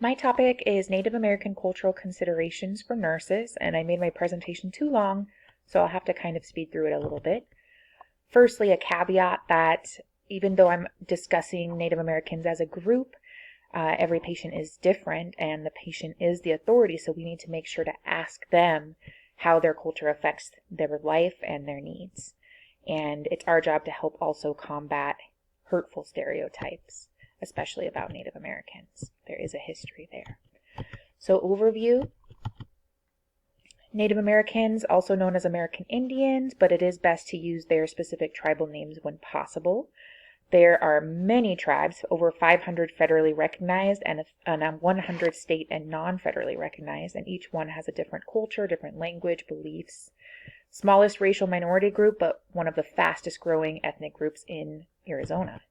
My topic is Native American cultural considerations for nurses, and I made my presentation too long, so I'll have to kind of speed through it a little bit. Firstly, a caveat that even though I'm discussing Native Americans as a group, every patient is different and the patient is the authority, so we need to make sure to ask them how their culture affects their life and their needs. And it's our job to help also combat hurtful stereotypes, especially about Native Americans. There is a history there. So overview, Native Americans, also known as American Indians, but it is best to use their specific tribal names when possible. There are many tribes, over 500 federally recognized and 100 state and non-federally recognized, and each one has a different culture, different language, beliefs. Smallest racial minority group, but one of the fastest growing ethnic groups in Arizona.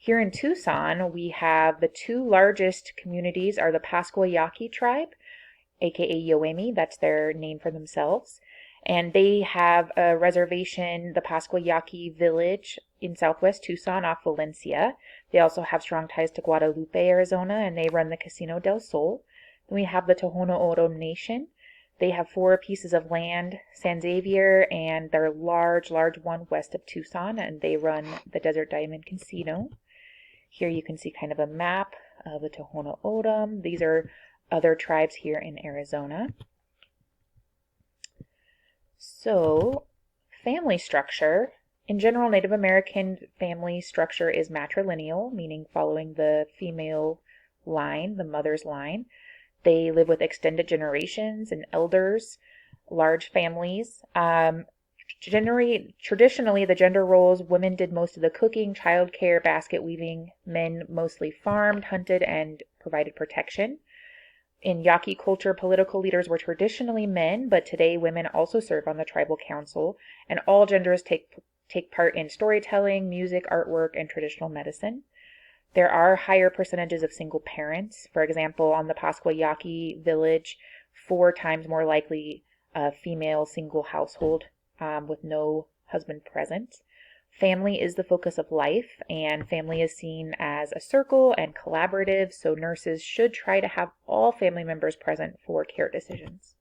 Here in Tucson, we have the two largest communities are the Pascua Yaqui tribe, aka Yoemi, that's their name for themselves. And they have a reservation, the Pascua Yaqui village in southwest Tucson off Valencia. They also have strong ties to Guadalupe, Arizona, and they run the Casino del Sol. Then we have the Tohono O'odham Nation. They have 4 pieces of land, San Xavier, and their large one west of Tucson, and they run the Desert Diamond Casino. Here you can see kind of a map of the Tohono O'odham. These are other tribes here in Arizona. So, family structure. In general, Native American family structure is matrilineal, meaning following the female line, the mother's line. They live with extended generations and elders, large families. Traditionally, the gender roles, women did most of the cooking, childcare, basket weaving. Men mostly farmed, hunted, and provided protection. In Yaqui culture, political leaders were traditionally men, but today women also serve on the tribal council, and all genders take part in storytelling, music, artwork, and traditional medicine. There are higher percentages of single parents. For example, on the Pascua Yaqui village, 4 times more likely a female single household with no husband present. Family is the focus of life, and family is seen as a circle and collaborative, so nurses should try to have all family members present for care decisions.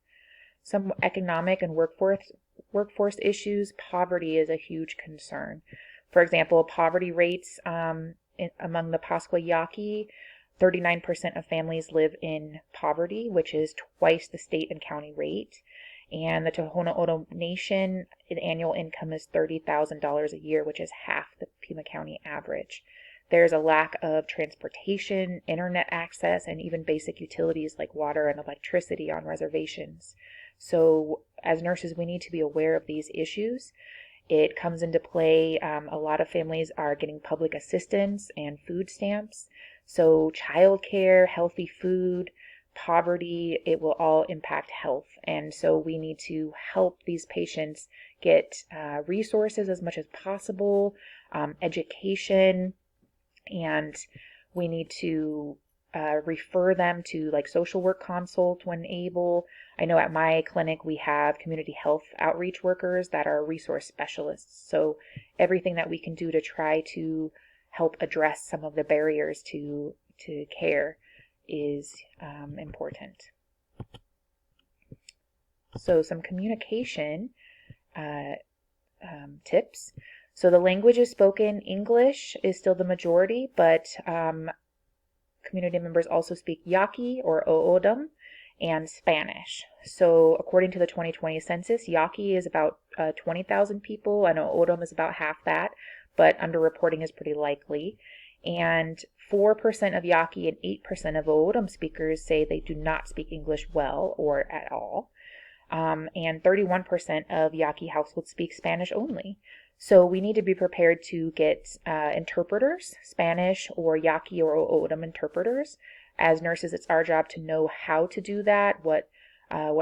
Some economic and workforce issues, poverty is a huge concern. For example, poverty rates among the Pascua Yaqui, 39% of families live in poverty, which is twice the state and county rate. And the Tohono O'odham Nation, the annual income is $30,000 a year, which is half the Pima County average. There's a lack of transportation, internet access, and even basic utilities like water and electricity on reservations. So as nurses, we need to be aware of these issues. It comes into play, a lot of families are getting public assistance and food stamps. So childcare, healthy food, poverty, it will all impact health. And so we need to help these patients get resources as much as possible, education, and we need to refer them to like social work consult when able. I know at my clinic we have community health outreach workers that are resource specialists. So everything that we can do to try to help address some of the barriers to care is important. So some communication tips. So the language is spoken. English is still the majority, but community members also speak Yaqui or O'odham and Spanish. So according to the 2020 census, Yaqui is about 20,000 people and O'odham is about half that, but underreporting is pretty likely. And 4% of Yaqui and 8% of O'odham speakers say they do not speak English well or at all. And 31% of Yaqui households speak Spanish only. So we need to be prepared to get interpreters, Spanish or Yaqui or O'odham interpreters. As nurses, it's our job to know how to do that, what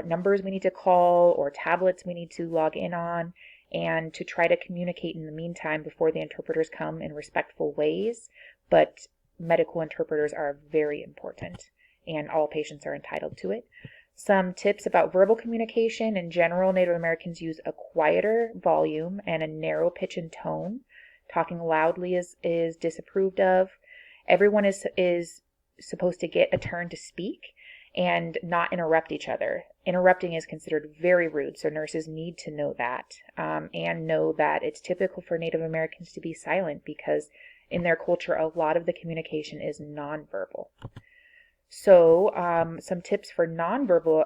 numbers we need to call or tablets we need to log in on, and to try to communicate in the meantime before the interpreters come in respectful ways. But medical interpreters are very important, and all patients are entitled to it. Some tips about verbal communication. In general, Native Americans use a quieter volume and a narrow pitch and tone. Talking loudly is disapproved of. Everyone is supposed to get a turn to speak and not interrupt each other. Interrupting is considered very rude, so nurses need to know that, and know that it's typical for Native Americans to be silent because in their culture, a lot of the communication is nonverbal. So some tips for nonverbal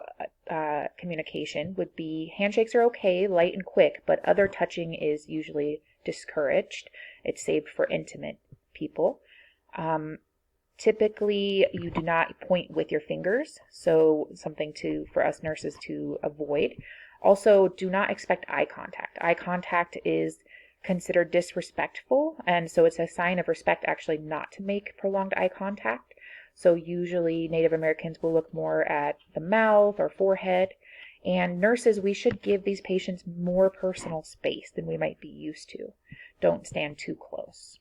communication would be handshakes are okay, light and quick, but other touching is usually discouraged. It's saved for intimate people. Typically, you do not point with your fingers, so something for us nurses to avoid. Also, do not expect eye contact. Eye contact is considered disrespectful, and so it's a sign of respect actually not to make prolonged eye contact. So usually Native Americans will look more at the mouth or forehead, and nurses, we should give these patients more personal space than we might be used to. Don't stand too close.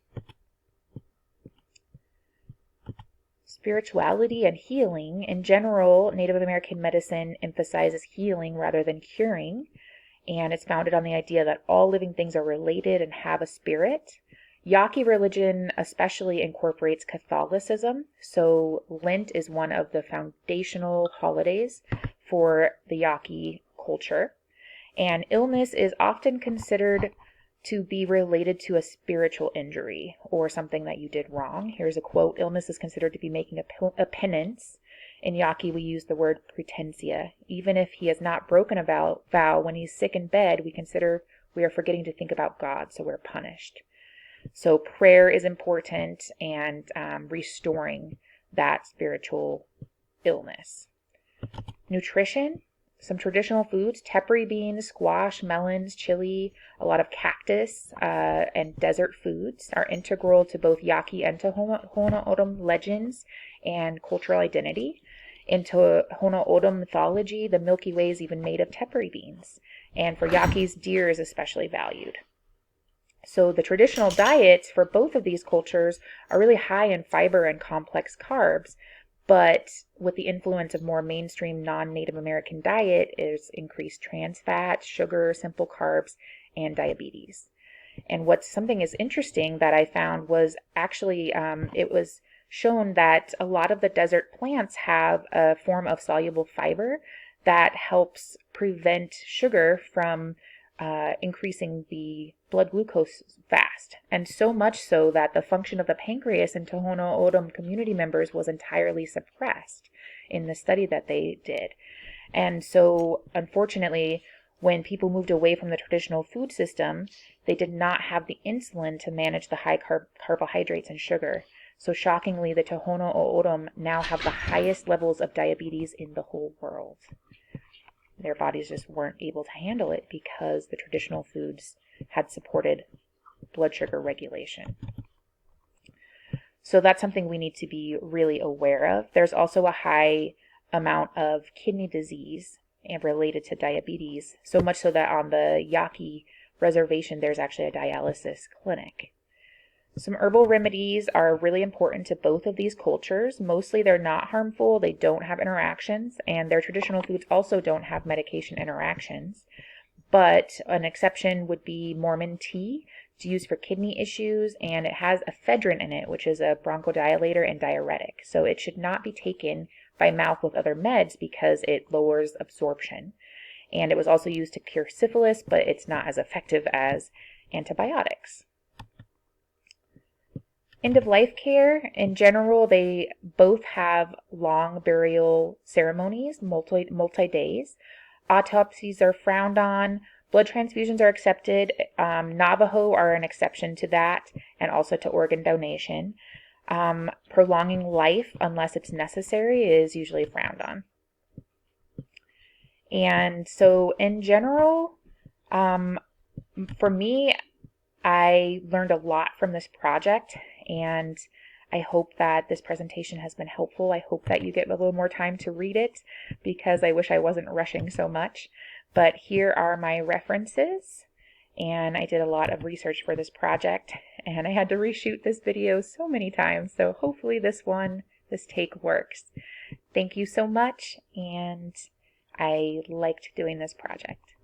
Spirituality and healing. In general, Native American medicine emphasizes healing rather than curing, and it's founded on the idea that all living things are related and have a spirit. Yaqui religion especially incorporates Catholicism, so Lent is one of the foundational holidays for the Yaqui culture, and illness is often considered to be related to a spiritual injury or something that you did wrong. Here's a quote: illness is considered to be making a penance. In Yaqui, we use the word pretensia. Even if he has not broken a vow, when he's sick in bed, we consider we are forgetting to think about God, so we're punished. So prayer is important, and restoring that spiritual illness. Nutrition. Some traditional foods: tepary beans, squash, melons, chili, a lot of cactus, and desert foods are integral to both Yaqui and Tohono O'odham legends and cultural identity. In Tohono O'odham mythology, the Milky Way is even made of tepary beans. And for Yaquis, deer is especially valued. So the traditional diets for both of these cultures are really high in fiber and complex carbs, but with the influence of more mainstream non-Native American diet is increased trans fats, sugar, simple carbs, and diabetes. And something is interesting that I found was actually it was shown that a lot of the desert plants have a form of soluble fiber that helps prevent sugar from increasing the blood glucose fast, and so much so that the function of the pancreas in Tohono O'odham community members was entirely suppressed in the study that they did. And so, unfortunately, when people moved away from the traditional food system, they did not have the insulin to manage the high carbohydrates and sugar. So shockingly, the Tohono O'odham now have the highest levels of diabetes in the whole world. Their bodies just weren't able to handle it because the traditional foods had supported blood sugar regulation. So that's something we need to be really aware of. There's also a high amount of kidney disease and related to diabetes, so much so that on the Yaqui reservation there's actually a dialysis clinic. Some herbal remedies are really important to both of these cultures. Mostly they're not harmful, they don't have interactions, and their traditional foods also don't have medication interactions. But an exception would be Mormon tea. It's used for kidney issues, and it has ephedrine in it, which is a bronchodilator and diuretic. So it should not be taken by mouth with other meds because it lowers absorption. And it was also used to cure syphilis, but it's not as effective as antibiotics. End-of-life care, in general, they both have long burial ceremonies, multi-days. Autopsies are frowned on. Blood transfusions are accepted. Navajo are an exception to that, and also to organ donation. Prolonging life, unless it's necessary, is usually frowned on. And so, in general, for me, I learned a lot from this project, and I hope that this presentation has been helpful. I hope that you get a little more time to read it because I wish I wasn't rushing so much. But here are my references, and I did a lot of research for this project, and I had to reshoot this video so many times, so hopefully this take works. Thank you so much, and I liked doing this project.